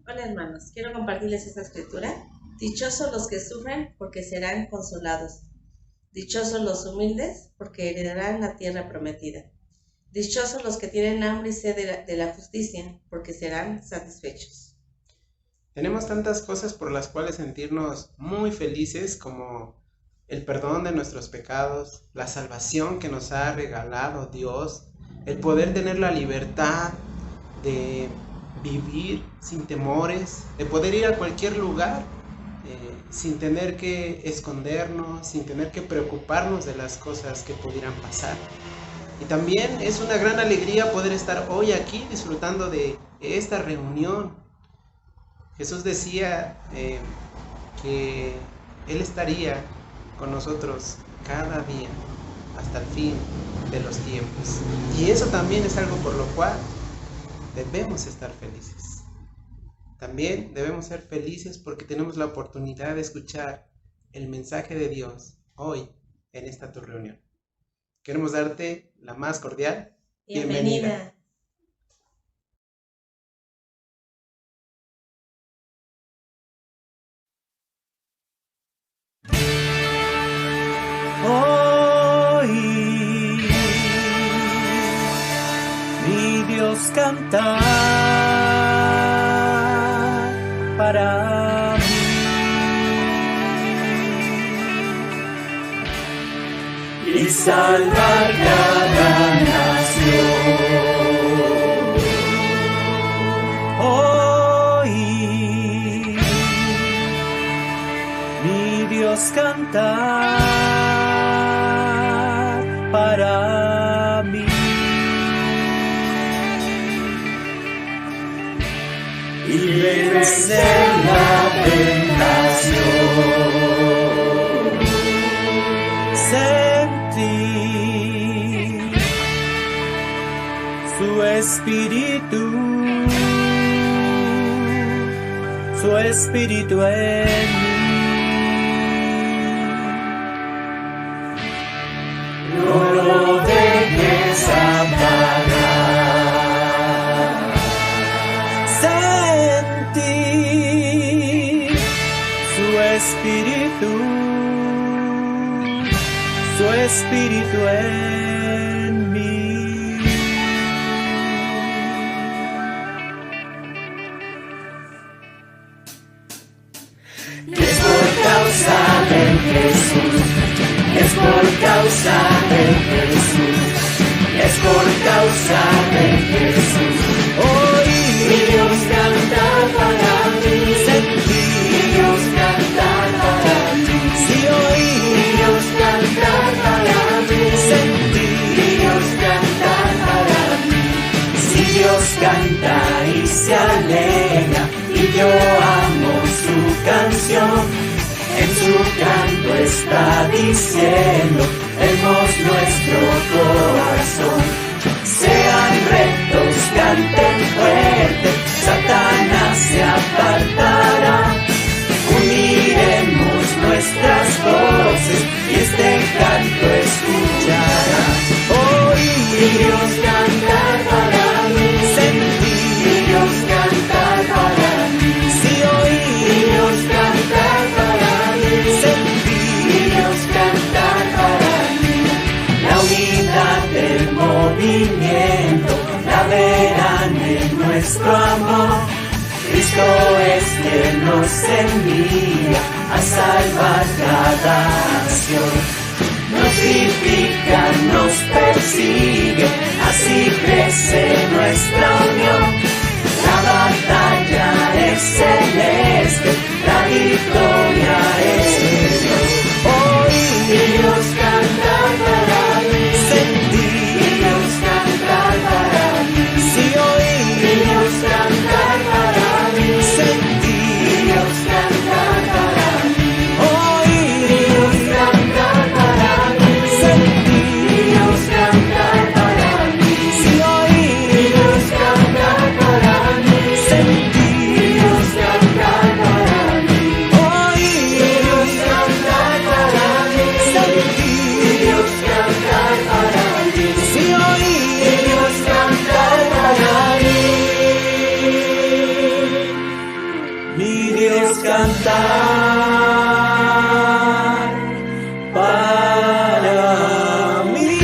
Hola hermanos, quiero compartirles esta escritura. Dichosos los que sufren porque serán consolados. Dichosos los humildes porque heredarán la tierra prometida. Dichosos los que tienen hambre y sed de la justicia porque serán satisfechos. Tenemos tantas cosas por las cuales sentirnos muy felices, como el perdón de nuestros pecados, la salvación que nos ha regalado Dios, el poder tener la libertad de vivir sin temores, de poder ir a cualquier lugar sin tener que escondernos, sin tener que preocuparnos de las cosas que pudieran pasar. Y también es una gran alegría poder estar hoy aquí disfrutando de esta reunión. Jesús decía que Él estaría con nosotros cada día hasta el fin de los tiempos. Y eso también es algo por lo cual debemos estar felices. También debemos ser felices porque tenemos la oportunidad de escuchar el mensaje de Dios hoy en esta tu reunión. Queremos darte la más cordial bienvenida. Hoy mi Dios canta para mí y salvar cada nación. Hoy mi Dios canta para mí y vencer la tentación. Sentir su espíritu en mí. No lo dejes apagar. Sentir su espíritu en mí. Es por causa de Jesús. Es por causa de Jesús, es por causa de Jesús. Hoy mi Dios canta para mí, mi Dios canta para mí. Si hoy mi Dios canta para mí, mi Dios canta para mí. Si Dios canta y se alegra y yo amo su canción. En su canto está diciendo, demos nuestro corazón. Sean rectos, canten fuerte, Satanás se apartará. Uniremos nuestras voces y este canto escuchará. Hoy mi Dios canta para mí, mi Dios canta para mí. Si hoy mi Dios canta para mí, mi Dios canta para mí. La unidad del movimiento la verán en nuestro amor. Cristo es quien nos envía a salvar cada nación. Nos critican, nos persiguen, así crece nuestra unión. La batalla es celeste, la victoria es de Dios. Hoy mi Dios canta para mí, mi Dios canta para mí. Si hoy mi Dios canta para mí, mi Dios canta para mí. Hoy mi Dios canta para mí, mi Dios canta para mí. Si hoy mi Dios canta para mí, mi Dios canta para mí. Hoy mi Dios cantar para mí.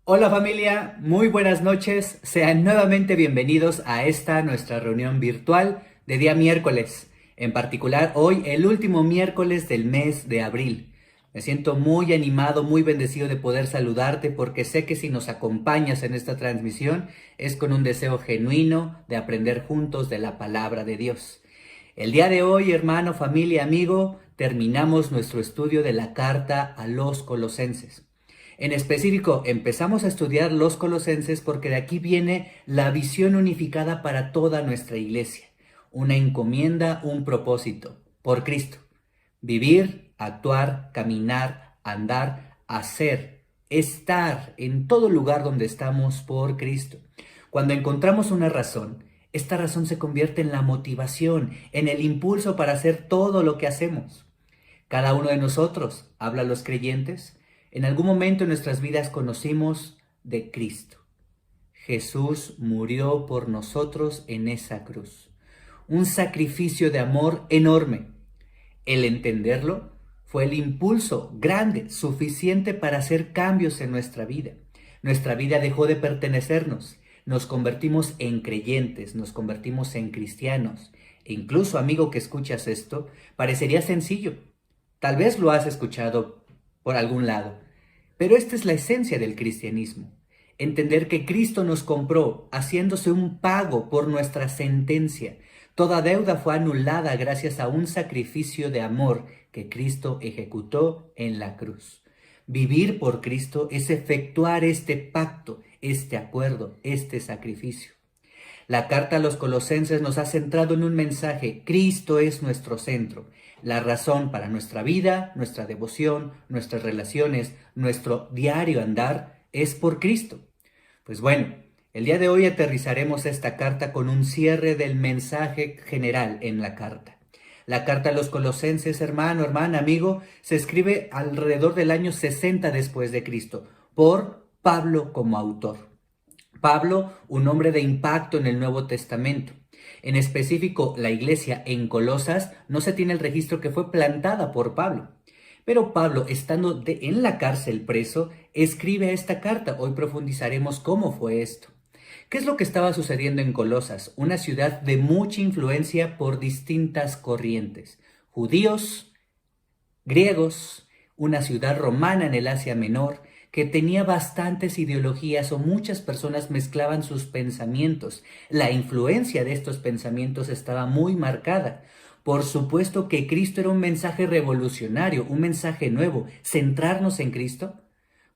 Hola familia, muy buenas noches. Sean nuevamente bienvenidos a esta nuestra reunión virtual de día miércoles. En particular hoy, el último miércoles del mes de abril. Me siento muy animado, muy bendecido de poder saludarte porque sé que si nos acompañas en esta transmisión es con un deseo genuino de aprender juntos de la palabra de Dios. El día de hoy, hermano, familia, amigo, terminamos nuestro estudio de la carta a los Colosenses. En específico, empezamos a estudiar los Colosenses porque de aquí viene la visión unificada para toda nuestra iglesia. Una encomienda, un propósito, por Cristo. Vivir, actuar, caminar, andar, hacer, estar en todo lugar donde estamos por Cristo. Cuando encontramos una razón, esta razón se convierte en la motivación, en el impulso para hacer todo lo que hacemos. Cada uno de nosotros, habla los creyentes, en algún momento en nuestras vidas conocimos de Cristo. Jesús murió por nosotros en esa cruz. Un sacrificio de amor enorme. El entenderlo fue el impulso grande, suficiente para hacer cambios en nuestra vida. Nuestra vida dejó de pertenecernos. Nos convertimos en creyentes, nos convertimos en cristianos. E incluso, amigo que escuchas esto, parecería sencillo. Tal vez lo has escuchado por algún lado. Pero esta es la esencia del cristianismo. Entender que Cristo nos compró haciéndose un pago por nuestra sentencia. Toda deuda fue anulada gracias a un sacrificio de amor que Cristo ejecutó en la cruz. Vivir por Cristo es efectuar este pacto, este acuerdo, este sacrificio. La carta a los Colosenses nos ha centrado en un mensaje: Cristo es nuestro centro. La razón para nuestra vida, nuestra devoción, nuestras relaciones, nuestro diario andar es por Cristo. Pues bueno, el día de hoy aterrizaremos esta carta con un cierre del mensaje general en la carta. La carta a los Colosenses, hermano, hermana, amigo, se escribe alrededor del año 60 después de Cristo por Pablo como autor. Pablo, un hombre de impacto en el Nuevo Testamento. En específico, la iglesia en Colosas no se tiene el registro que fue plantada por Pablo. Pero Pablo, estando en la cárcel preso, escribe esta carta. Hoy profundizaremos cómo fue esto. ¿Qué es lo que estaba sucediendo en Colosas? Una ciudad de mucha influencia por distintas corrientes. Judíos, griegos, una ciudad romana en el Asia Menor, que tenía bastantes ideologías o muchas personas mezclaban sus pensamientos. La influencia de estos pensamientos estaba muy marcada. Por supuesto que Cristo era un mensaje revolucionario, un mensaje nuevo. Centrarnos en Cristo.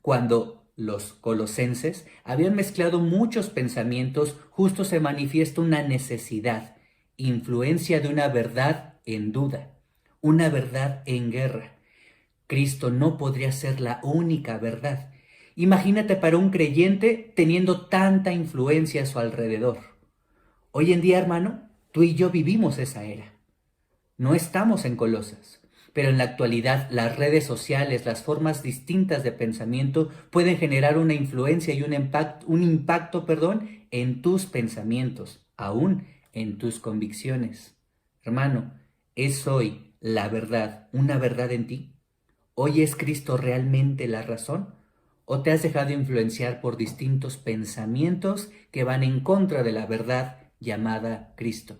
Cuando los colosenses habían mezclado muchos pensamientos, justo se manifiesta una necesidad, influencia de una verdad en duda, una verdad en guerra. Cristo no podría ser la única verdad. Imagínate para un creyente teniendo tanta influencia a su alrededor. Hoy en día, hermano, tú y yo vivimos esa era. No estamos en Colosas, pero en la actualidad las redes sociales, las formas distintas de pensamiento pueden generar una influencia y un impacto, en tus pensamientos, aún en tus convicciones. Hermano, ¿es hoy la verdad, una verdad en ti? ¿Hoy es Cristo realmente la razón? ¿O te has dejado influenciar por distintos pensamientos que van en contra de la verdad llamada Cristo?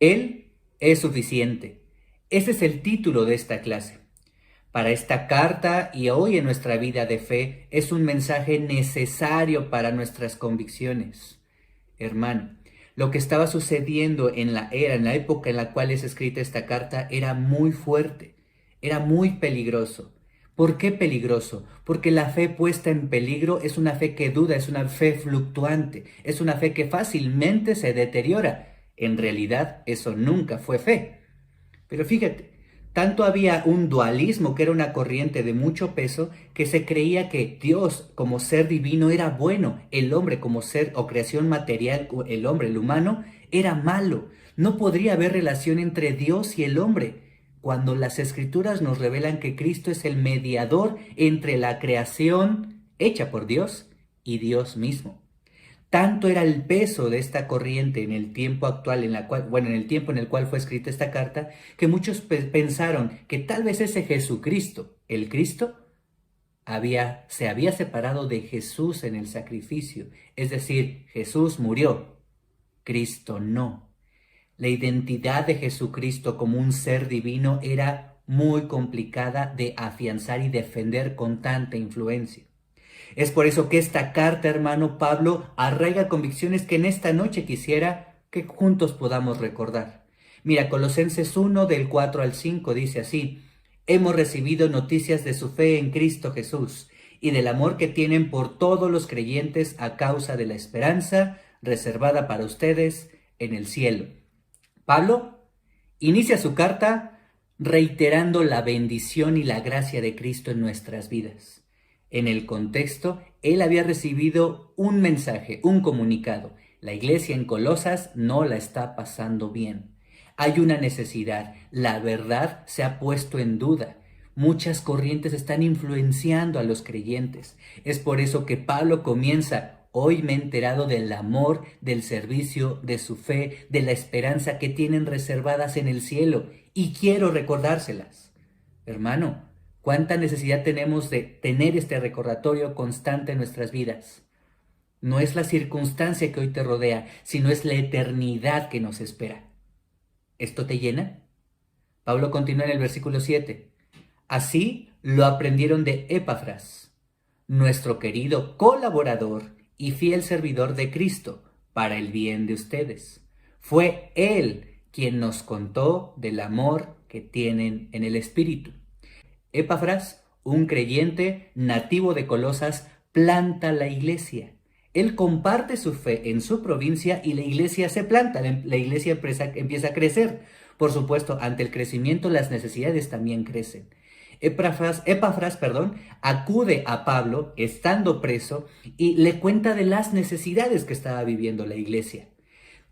Él es suficiente. Ese es el título de esta clase. Para esta carta y hoy en nuestra vida de fe es un mensaje necesario para nuestras convicciones. Hermano, lo que estaba sucediendo en la época en la cual es escrita esta carta era muy fuerte. Era muy peligroso. ¿Por qué peligroso? Porque la fe puesta en peligro es una fe que duda, es una fe fluctuante, es una fe que fácilmente se deteriora. En realidad, eso nunca fue fe. Pero fíjate, tanto había un dualismo que era una corriente de mucho peso que se creía que Dios como ser divino era bueno, el hombre como ser o creación material, el hombre, el humano, era malo. No podría haber relación entre Dios y el hombre. cuando las Escrituras nos revelan que Cristo es el mediador entre la creación hecha por Dios y Dios mismo. Tanto era el peso de esta corriente en el tiempo actual, en el tiempo en el cual fue escrita esta carta, que muchos pensaron que tal vez ese Jesucristo, el Cristo, se había separado de Jesús en el sacrificio. Es decir, Jesús murió, Cristo no. La identidad de Jesucristo como un ser divino era muy complicada de afianzar y defender con tanta influencia. Es por eso que esta carta, hermano Pablo, arraiga convicciones que en esta noche quisiera que juntos podamos recordar. Mira, Colosenses 1 del 4 al 5 dice así: hemos recibido noticias de su fe en Cristo Jesús y del amor que tienen por todos los creyentes a causa de la esperanza reservada para ustedes en el cielo. Pablo inicia su carta reiterando la bendición y la gracia de Cristo en nuestras vidas. En el contexto, él había recibido un mensaje, un comunicado. La iglesia en Colosas no la está pasando bien. Hay una necesidad. La verdad se ha puesto en duda. Muchas corrientes están influenciando a los creyentes. Es por eso que Pablo comienza: hoy me he enterado del amor, del servicio, de su fe, de la esperanza que tienen reservadas en el cielo, y quiero recordárselas. Hermano, ¿cuánta necesidad tenemos de tener este recordatorio constante en nuestras vidas? No es la circunstancia que hoy te rodea, sino es la eternidad que nos espera. ¿Esto te llena? Pablo continúa en el versículo 7. Así lo aprendieron de Epafras, nuestro querido colaborador y fiel servidor de Cristo, para el bien de ustedes. Fue él quien nos contó del amor que tienen en el Espíritu. Epafras, un creyente nativo de Colosas, planta la iglesia. Él comparte su fe en su provincia y la iglesia se planta, la iglesia empieza a crecer. Por supuesto, ante el crecimiento las necesidades también crecen. Epafras, acude a Pablo estando preso y le cuenta de las necesidades que estaba viviendo la iglesia.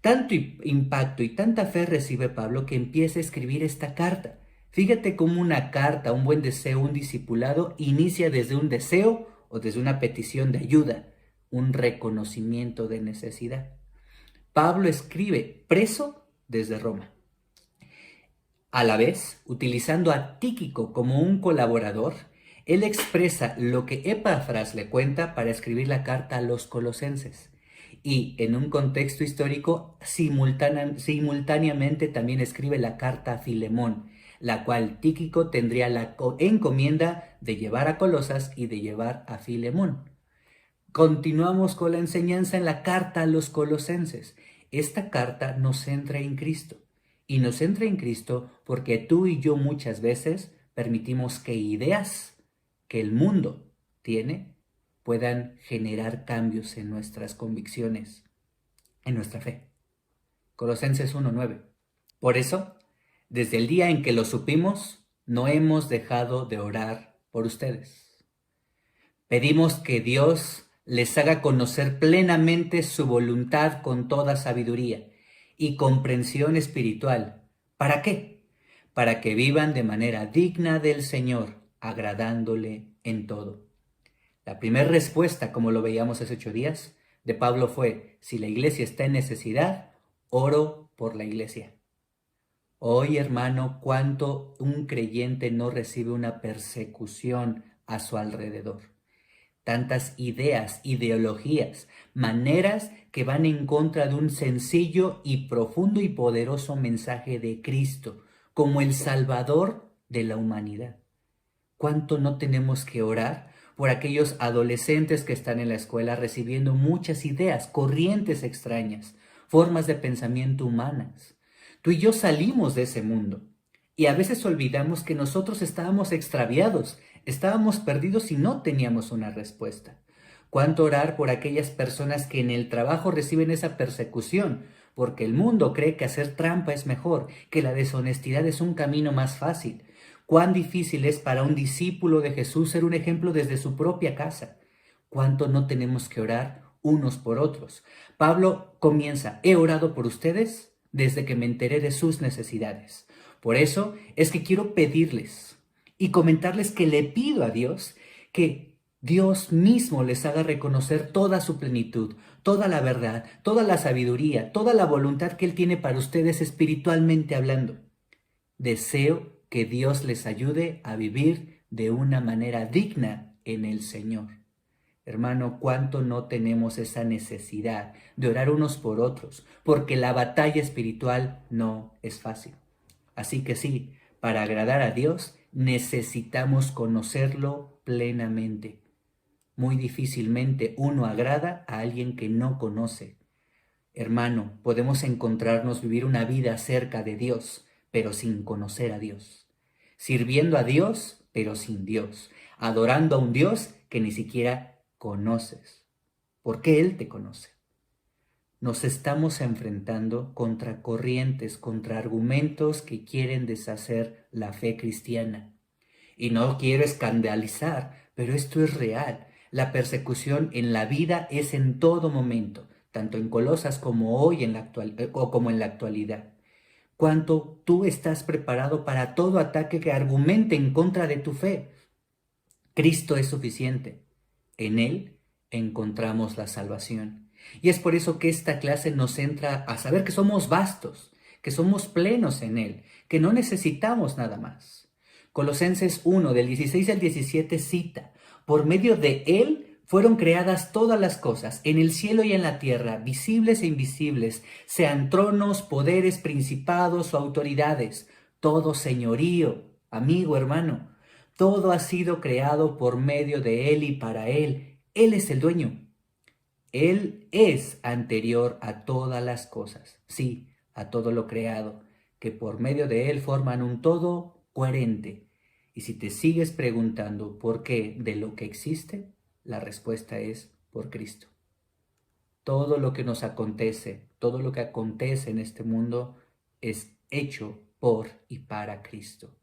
Tanto impacto y tanta fe recibe Pablo que empieza a escribir esta carta. Fíjate cómo una carta, un buen deseo, un discipulado inicia desde un deseo o desde una petición de ayuda, un reconocimiento de necesidad. Pablo escribe preso desde Roma. A la vez, utilizando a Tíquico como un colaborador, él expresa lo que Epafras le cuenta para escribir la carta a los colosenses. Y en un contexto histórico, simultáneamente también escribe la carta a Filemón, la cual Tíquico tendría la encomienda de llevar a Colosas y de llevar a Filemón. Continuamos con la enseñanza en la carta a los colosenses. Esta carta nos centra en Cristo. Y nos centra en Cristo porque tú y yo muchas veces permitimos que ideas que el mundo tiene puedan generar cambios en nuestras convicciones, en nuestra fe. Colosenses 1:9. Por eso, desde el día en que lo supimos, no hemos dejado de orar por ustedes. Pedimos que Dios les haga conocer plenamente su voluntad con toda sabiduría y comprensión espiritual. ¿Para qué? Para que vivan de manera digna del Señor, agradándole en todo. La primera respuesta, como lo veíamos hace 8 días, de Pablo fue: si la iglesia está en necesidad, oro por la iglesia. Hoy, hermano, ¿cuánto un creyente no recibe una persecución a su alrededor? Tantas ideas, ideologías, maneras que van en contra de un sencillo y profundo y poderoso mensaje de Cristo como el Salvador de la humanidad. ¿Cuánto no tenemos que orar por aquellos adolescentes que están en la escuela recibiendo muchas ideas, corrientes extrañas, formas de pensamiento humanas? Tú y yo salimos de ese mundo y a veces olvidamos que nosotros estábamos extraviados, estábamos perdidos y no teníamos una respuesta. ¿Cuánto orar por aquellas personas que en el trabajo reciben esa persecución? Porque el mundo cree que hacer trampa es mejor, que la deshonestidad es un camino más fácil. Cuán difícil es para un discípulo de Jesús ser un ejemplo desde su propia casa. ¿Cuánto no tenemos que orar unos por otros? Pablo comienza: he orado por ustedes desde que me enteré de sus necesidades. Por eso es que quiero pedirles y comentarles que le pido a Dios que Dios mismo les haga reconocer toda su plenitud, toda la verdad, toda la sabiduría, toda la voluntad que Él tiene para ustedes espiritualmente hablando. Deseo que Dios les ayude a vivir de una manera digna en el Señor. Hermano, ¿cuánto no tenemos esa necesidad de orar unos por otros? Porque la batalla espiritual no es fácil. Así que sí, para agradar a Dios necesitamos conocerlo plenamente. Muy difícilmente uno agrada a alguien que no conoce. Hermano, podemos encontrarnos vivir una vida cerca de Dios, pero sin conocer a Dios. Sirviendo a Dios, pero sin Dios. Adorando a un Dios que ni siquiera conoces. Porque Él te conoce. Nos estamos enfrentando contra corrientes, contra argumentos que quieren deshacer la fe cristiana. Y no quiero escandalizar, pero esto es real. La persecución en la vida es en todo momento, tanto en Colosas como hoy en la actualidad. ¿Cuánto tú estás preparado para todo ataque que argumente en contra de tu fe? Cristo es suficiente. En Él encontramos la salvación. Y es por eso que esta clase nos centra a saber que somos vastos, que somos plenos en Él, que no necesitamos nada más. Colosenses 1, del 16 al 17 cita: por medio de Él fueron creadas todas las cosas, en el cielo y en la tierra, visibles e invisibles, sean tronos, poderes, principados o autoridades, todo señorío, amigo, hermano, todo ha sido creado por medio de Él y para Él. Él es el dueño. Él es anterior a todas las cosas, sí, a todo lo creado, que por medio de Él forman un todo coherente. Y si te sigues preguntando por qué de lo que existe, la respuesta es por Cristo. Todo lo que nos acontece, todo lo que acontece en este mundo es hecho por y para Cristo.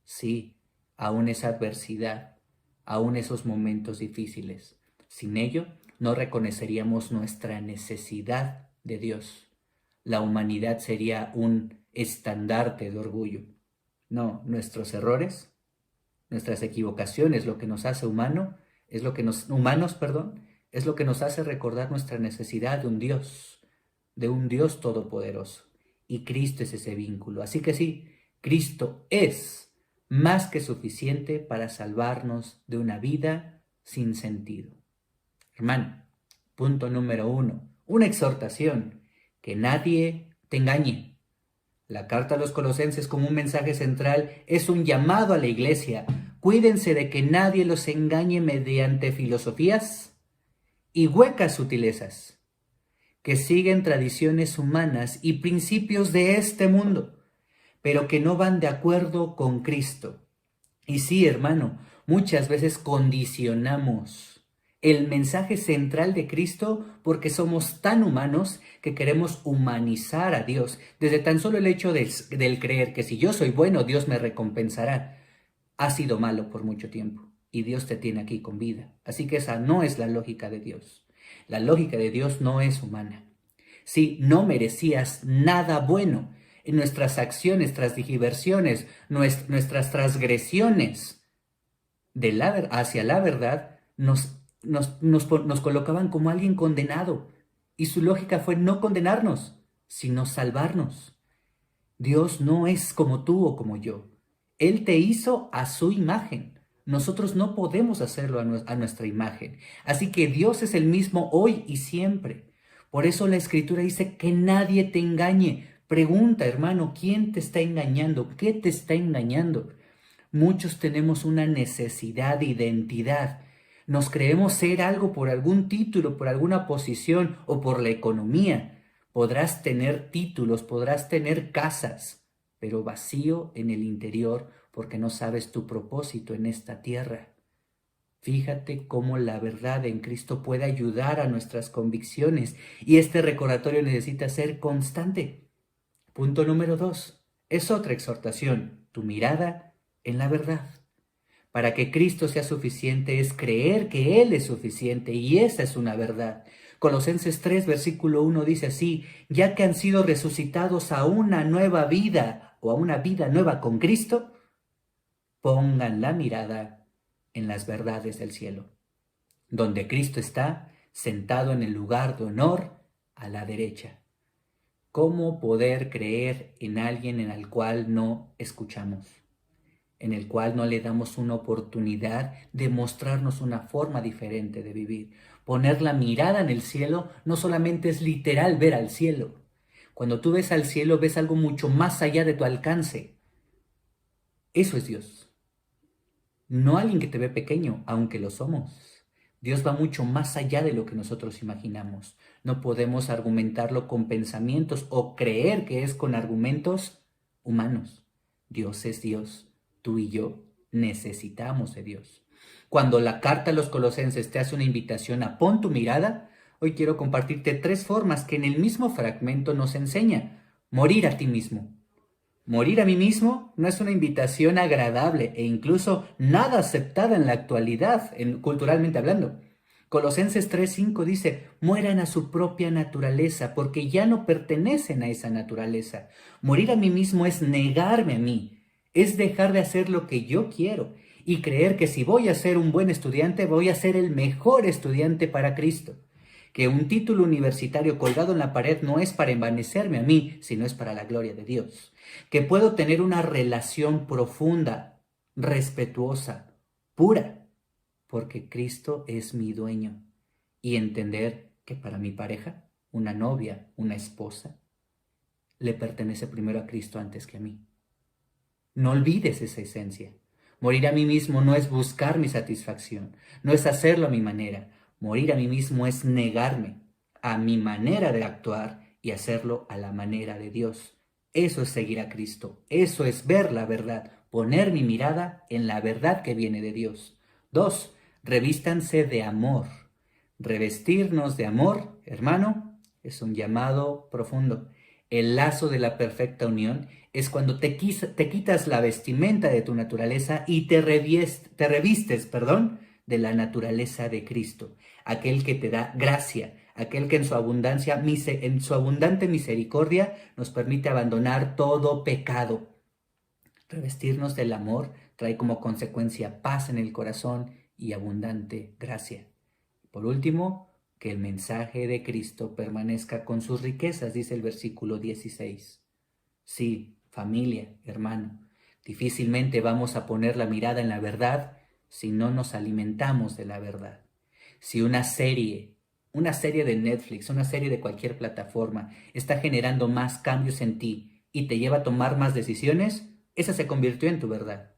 Sí, aún esa adversidad, aún esos momentos difíciles. Sin ello, no reconoceríamos nuestra necesidad de Dios. La humanidad sería un estandarte de orgullo. No, nuestros errores, nuestras equivocaciones, lo que nos hace humanos, es lo que nos hace recordar nuestra necesidad de un Dios todopoderoso. Y Cristo es ese vínculo. Así que sí, Cristo es más que suficiente para salvarnos de una vida sin sentido. Hermano, punto número 1, una exhortación: que nadie te engañe. La carta a los Colosenses, como un mensaje central, es un llamado a la iglesia. Cuídense de que nadie los engañe mediante filosofías y huecas sutilezas, que siguen tradiciones humanas y principios de este mundo, pero que no van de acuerdo con Cristo. Y sí, hermano, muchas veces condicionamos el mensaje central de Cristo porque somos tan humanos que queremos humanizar a Dios. Desde tan solo el hecho del creer que si yo soy bueno, Dios me recompensará. Ha sido malo por mucho tiempo y Dios te tiene aquí con vida. Así que esa no es la lógica de Dios. La lógica de Dios no es humana. Si no merecías nada bueno, en nuestras acciones, nuestras digiversiones, nuestras transgresiones hacia la verdad, nos colocaban como alguien condenado. Y su lógica fue no condenarnos, sino salvarnos. Dios no es como tú o como yo. Él te hizo a su imagen. Nosotros no podemos hacerlo a nuestra imagen. Así que Dios es el mismo hoy y siempre. Por eso la Escritura dice que nadie te engañe. Pregunta, hermano, ¿quién te está engañando? ¿Qué te está engañando? Muchos tenemos una necesidad de identidad. Nos creemos ser algo por algún título, por alguna posición o por la economía. Podrás tener títulos, podrás tener casas, pero vacío en el interior porque no sabes tu propósito en esta tierra. Fíjate cómo la verdad en Cristo puede ayudar a nuestras convicciones y este recordatorio necesita ser constante. Punto número 2. Es otra exhortación, tu mirada en la verdad. Para que Cristo sea suficiente es creer que Él es suficiente y esa es una verdad. Colosenses 3, versículo 1 dice así: ya que han sido resucitados a una nueva vida o a una vida nueva con Cristo, pongan la mirada en las verdades del cielo, donde Cristo está sentado en el lugar de honor a la derecha. ¿Cómo poder creer en alguien en el cual no escuchamos? En el cual no le damos una oportunidad de mostrarnos una forma diferente de vivir. Poner la mirada en el cielo no solamente es literal ver al cielo. Cuando tú ves al cielo, ves algo mucho más allá de tu alcance. Eso es Dios. No alguien que te ve pequeño, aunque lo somos. Dios va mucho más allá de lo que nosotros imaginamos. No podemos argumentarlo con pensamientos o creer que es con argumentos humanos. Dios es Dios. Tú y yo necesitamos de Dios. Cuando la carta a los Colosenses te hace una invitación a pon tu mirada, hoy quiero compartirte 3 formas que en el mismo fragmento nos enseña. Morir a ti mismo. Morir a mí mismo no es una invitación agradable e incluso nada aceptada en la actualidad, culturalmente hablando. Colosenses 3:5 dice, mueran a su propia naturaleza porque ya no pertenecen a esa naturaleza. Morir a mí mismo es negarme a mí, es dejar de hacer lo que yo quiero y creer que si voy a ser un buen estudiante, voy a ser el mejor estudiante para Cristo. Que un título universitario colgado en la pared no es para envanecerme a mí, sino es para la gloria de Dios. Que puedo tener una relación profunda, respetuosa, pura, porque Cristo es mi dueño. Y entender que para mi pareja, una novia, una esposa, le pertenece primero a Cristo antes que a mí. No olvides esa esencia. Morir a mí mismo no es buscar mi satisfacción, no es hacerlo a mi manera. Morir a mí mismo es negarme a mi manera de actuar y hacerlo a la manera de Dios. Eso es seguir a Cristo, eso es ver la verdad, poner mi mirada en la verdad que viene de Dios. 2, revístanse de amor. Revestirnos de amor, hermano, es un llamado profundo. El lazo de la perfecta unión es cuando te quitas la vestimenta de tu naturaleza y te revistes, de la naturaleza de Cristo, aquel que te da gracia, aquel que en su abundante misericordia nos permite abandonar todo pecado. Revestirnos del amor trae como consecuencia paz en el corazón y abundante gracia. Por último, que el mensaje de Cristo permanezca con sus riquezas, dice el versículo 16. Sí, familia, hermano, difícilmente vamos a poner la mirada en la verdad si no nos alimentamos de la verdad. Si una serie de Netflix, una serie de cualquier plataforma está generando más cambios en ti y te lleva a tomar más decisiones, esa se convirtió en tu verdad.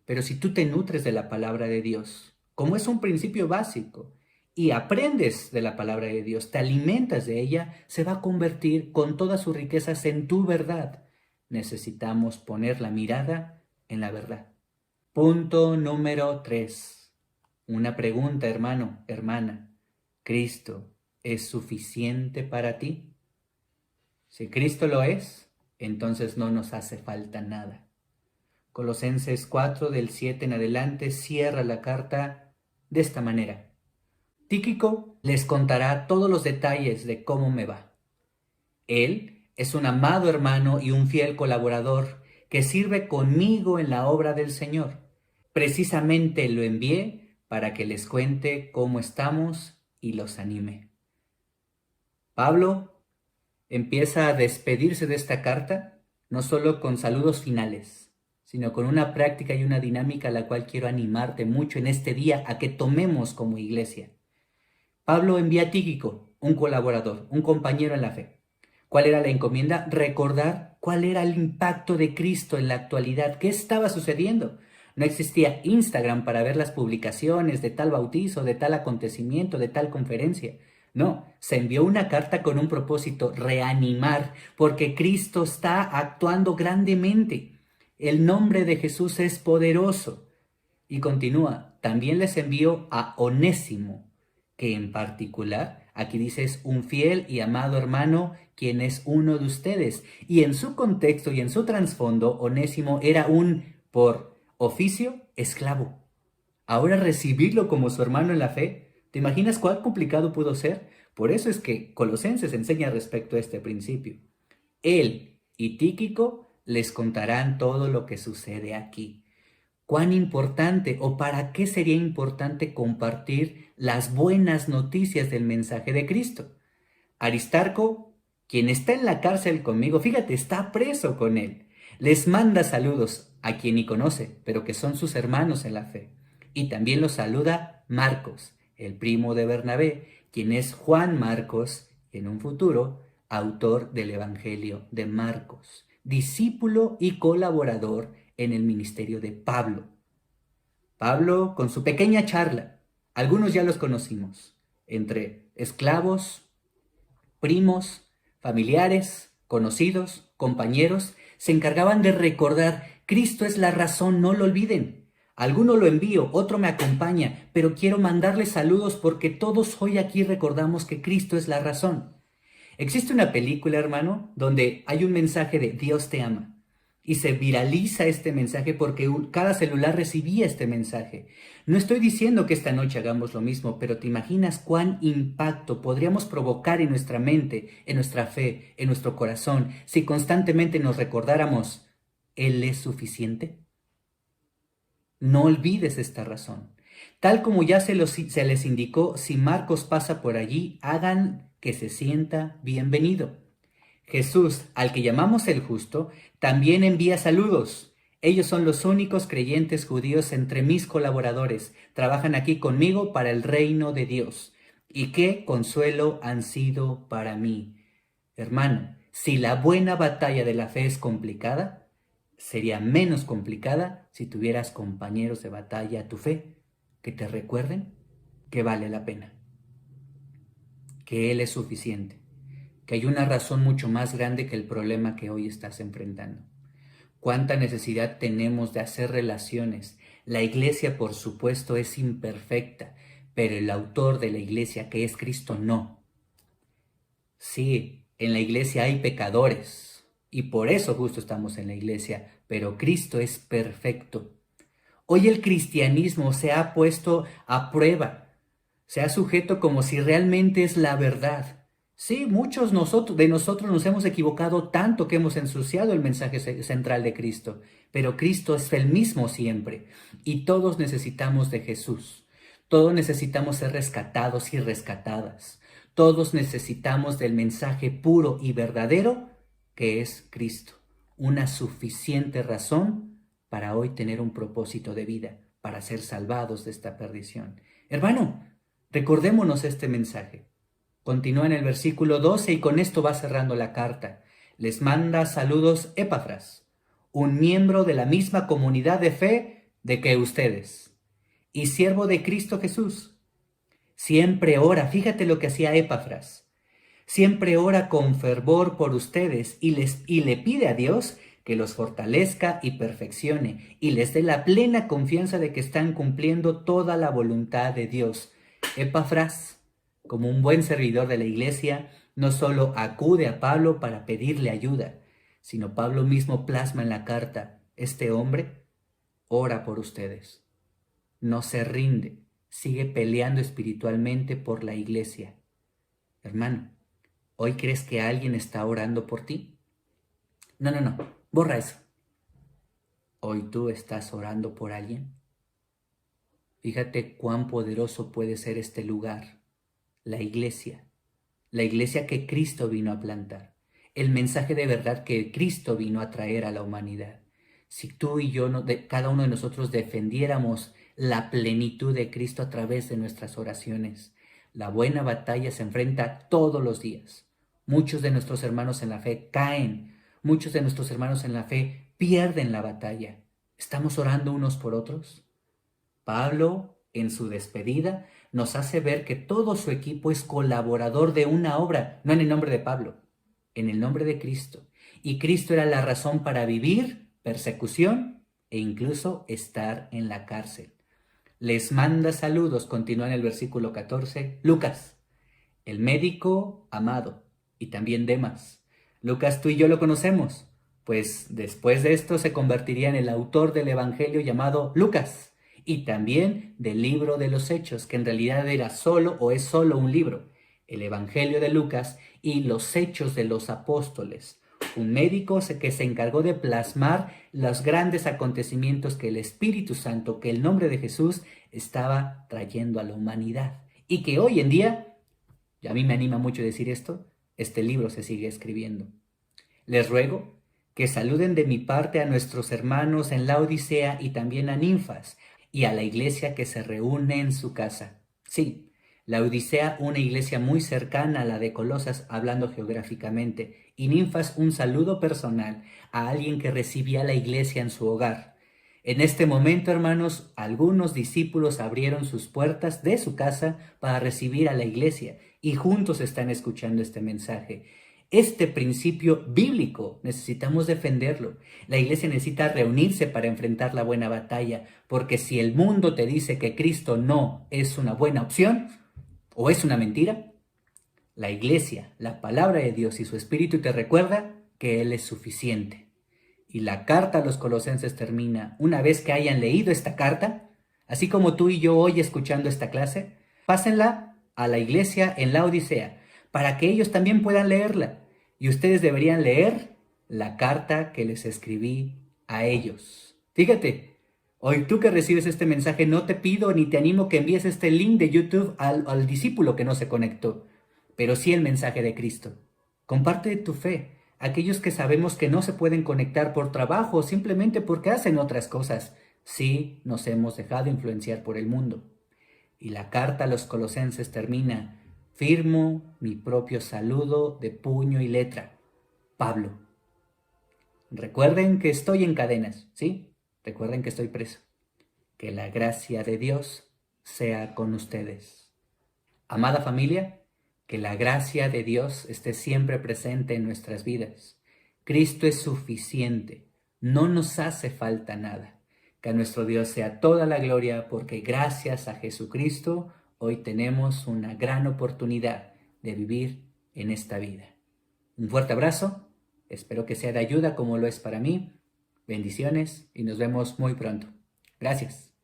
Pero si tú te nutres de la palabra de Dios, como es un principio básico, y aprendes de la palabra de Dios, te alimentas de ella, se va a convertir con todas sus riquezas en tu verdad. Necesitamos poner la mirada en la verdad. Punto número 3. Una pregunta, hermano, hermana. ¿Cristo es suficiente para ti? Si Cristo lo es, entonces no nos hace falta nada. Colosenses 4, del 7 en adelante, cierra la carta de esta manera. Tíquico les contará todos los detalles de cómo me va. Él es un amado hermano y un fiel colaborador que sirve conmigo en la obra del Señor. Precisamente lo envié para que les cuente cómo estamos y los anime. Pablo empieza a despedirse de esta carta, no solo con saludos finales, sino con una práctica y una dinámica a la cual quiero animarte mucho en este día a que tomemos como iglesia. Pablo envía a Tíquico, un colaborador, un compañero en la fe. ¿Cuál era la encomienda? Recordar cuál era el impacto de Cristo en la actualidad, qué estaba sucediendo. No existía Instagram para ver las publicaciones de tal bautizo, de tal acontecimiento, de tal conferencia. No, se envió una carta con un propósito, reanimar, porque Cristo está actuando grandemente. El nombre de Jesús es poderoso. Y continúa, también les envió a Onésimo, que en particular, aquí dice, es un fiel y amado hermano, quien es uno de ustedes. Y en su contexto y en su trasfondo, Onésimo era por oficio, esclavo. Ahora recibirlo como su hermano en la fe, ¿te imaginas cuál complicado pudo ser? Por eso es que Colosenses enseña respecto a este principio. Él y Tíquico les contarán todo lo que sucede aquí. ¿Cuán importante o para qué sería importante compartir las buenas noticias del mensaje de Cristo? Aristarco, quien está en la cárcel conmigo, fíjate, está preso con él. Les manda saludos a quien ni conoce, pero que son sus hermanos en la fe. Y también los saluda Marcos, el primo de Bernabé, quien es Juan Marcos, en un futuro, autor del Evangelio de Marcos, discípulo y colaborador en el ministerio de Pablo. Pablo, con su pequeña charla, algunos ya los conocimos, entre esclavos, primos, familiares, conocidos, compañeros, se encargaban de recordar: Cristo es la razón, no lo olviden. Alguno lo envío, otro me acompaña, pero quiero mandarles saludos porque todos hoy aquí recordamos que Cristo es la razón. Existe una película, hermano, donde hay un mensaje de Dios te ama. Y se viraliza este mensaje porque cada celular recibía este mensaje. No estoy diciendo que esta noche hagamos lo mismo, pero ¿te imaginas cuán impacto podríamos provocar en nuestra mente, en nuestra fe, en nuestro corazón, si constantemente nos recordáramos: Él es suficiente? No olvides esta razón. Tal como ya se les indicó, si Marcos pasa por allí, hagan que se sienta bienvenido. Jesús, al que llamamos el justo, también envía saludos. Ellos son los únicos creyentes judíos entre mis colaboradores. Trabajan aquí conmigo para el reino de Dios. Y qué consuelo han sido para mí. Hermano, si la buena batalla de la fe es complicada, sería menos complicada si tuvieras compañeros de batalla a tu fe que te recuerden que vale la pena, que Él es suficiente, que hay una razón mucho más grande que el problema que hoy estás enfrentando. ¿Cuánta necesidad tenemos de hacer relaciones? La iglesia, por supuesto, es imperfecta, pero el autor de la iglesia, que es Cristo, no. Sí, en la iglesia hay pecadores, y por eso justo estamos en la iglesia, pero Cristo es perfecto. Hoy el cristianismo se ha puesto a prueba, se ha sujeto como si realmente es la verdad. Sí, muchos de nosotros nos hemos equivocado tanto que hemos ensuciado el mensaje central de Cristo, pero Cristo es el mismo siempre y todos necesitamos de Jesús. Todos necesitamos ser rescatados y rescatadas. Todos necesitamos del mensaje puro y verdadero que es Cristo. Una suficiente razón para hoy tener un propósito de vida, para ser salvados de esta perdición. Hermano, recordémonos este mensaje. Continúa en el versículo 12 y con esto va cerrando la carta. Les manda saludos Epafras, un miembro de la misma comunidad de fe de que ustedes, y siervo de Cristo Jesús. Siempre ora, fíjate lo que hacía Epafras. Siempre ora con fervor por ustedes y le pide a Dios que los fortalezca y perfeccione y les dé la plena confianza de que están cumpliendo toda la voluntad de Dios. Epafras, como un buen servidor de la iglesia, no solo acude a Pablo para pedirle ayuda, sino Pablo mismo plasma en la carta: este hombre ora por ustedes, no se rinde, sigue peleando espiritualmente por la iglesia. Hermano, ¿hoy crees que alguien está orando por ti? No, borra eso. ¿Hoy tú estás orando por alguien? Fíjate cuán poderoso puede ser este lugar, la iglesia que Cristo vino a plantar, el mensaje de verdad que Cristo vino a traer a la humanidad. Si tú y yo, cada uno de nosotros defendiéramos la plenitud de Cristo a través de nuestras oraciones, la buena batalla se enfrenta todos los días. Muchos de nuestros hermanos en la fe caen, muchos de nuestros hermanos en la fe pierden la batalla. ¿Estamos orando unos por otros? Pablo, en su despedida, nos hace ver que todo su equipo es colaborador de una obra, no en el nombre de Pablo, en el nombre de Cristo. Y Cristo era la razón para vivir persecución e incluso estar en la cárcel. Les manda saludos, continúa en el versículo 14, Lucas, el médico amado, y también Demas. Lucas, tú y yo lo conocemos, pues después de esto se convertiría en el autor del evangelio llamado Lucas, y también del libro de los Hechos, que en realidad era solo o es solo un libro, el evangelio de Lucas y los Hechos de los Apóstoles, un médico que se encargó de plasmar los grandes acontecimientos que el Espíritu Santo, que el nombre de Jesús estaba trayendo a la humanidad. Y que hoy en día, y a mí me anima mucho decir esto, este libro se sigue escribiendo. Les ruego que saluden de mi parte a nuestros hermanos en la Odisea y también a Ninfas y a la iglesia que se reúne en su casa. Sí, la Odisea, una iglesia muy cercana a la de Colosas, hablando geográficamente, y Ninfas, un saludo personal a alguien que recibía la iglesia en su hogar. En este momento, hermanos, algunos discípulos abrieron sus puertas de su casa para recibir a la iglesia y juntos están escuchando este mensaje. Este principio bíblico necesitamos defenderlo. La iglesia necesita reunirse para enfrentar la buena batalla, porque si el mundo te dice que Cristo no es una buena opción o es una mentira, la iglesia, la palabra de Dios y su Espíritu te recuerda que Él es suficiente. Y la carta a los Colosenses termina una vez que hayan leído esta carta, así como tú y yo hoy escuchando esta clase, pásenla a la iglesia en la Odisea, para que ellos también puedan leerla. Y ustedes deberían leer la carta que les escribí a ellos. Fíjate, hoy tú que recibes este mensaje, no te pido ni te animo que envíes este link de YouTube al discípulo que no se conectó, pero sí el mensaje de Cristo. Comparte tu fe. Aquellos que sabemos que no se pueden conectar por trabajo o simplemente porque hacen otras cosas. Sí, nos hemos dejado influenciar por el mundo. Y la carta a los Colosenses termina: firmo mi propio saludo de puño y letra. Pablo. Recuerden que estoy en cadenas, ¿sí? Recuerden que estoy preso. Que la gracia de Dios sea con ustedes. Amada familia, que la gracia de Dios esté siempre presente en nuestras vidas. Cristo es suficiente, no nos hace falta nada. Que a nuestro Dios sea toda la gloria, porque gracias a Jesucristo hoy tenemos una gran oportunidad de vivir en esta vida. Un fuerte abrazo, espero que sea de ayuda como lo es para mí. Bendiciones y nos vemos muy pronto. Gracias.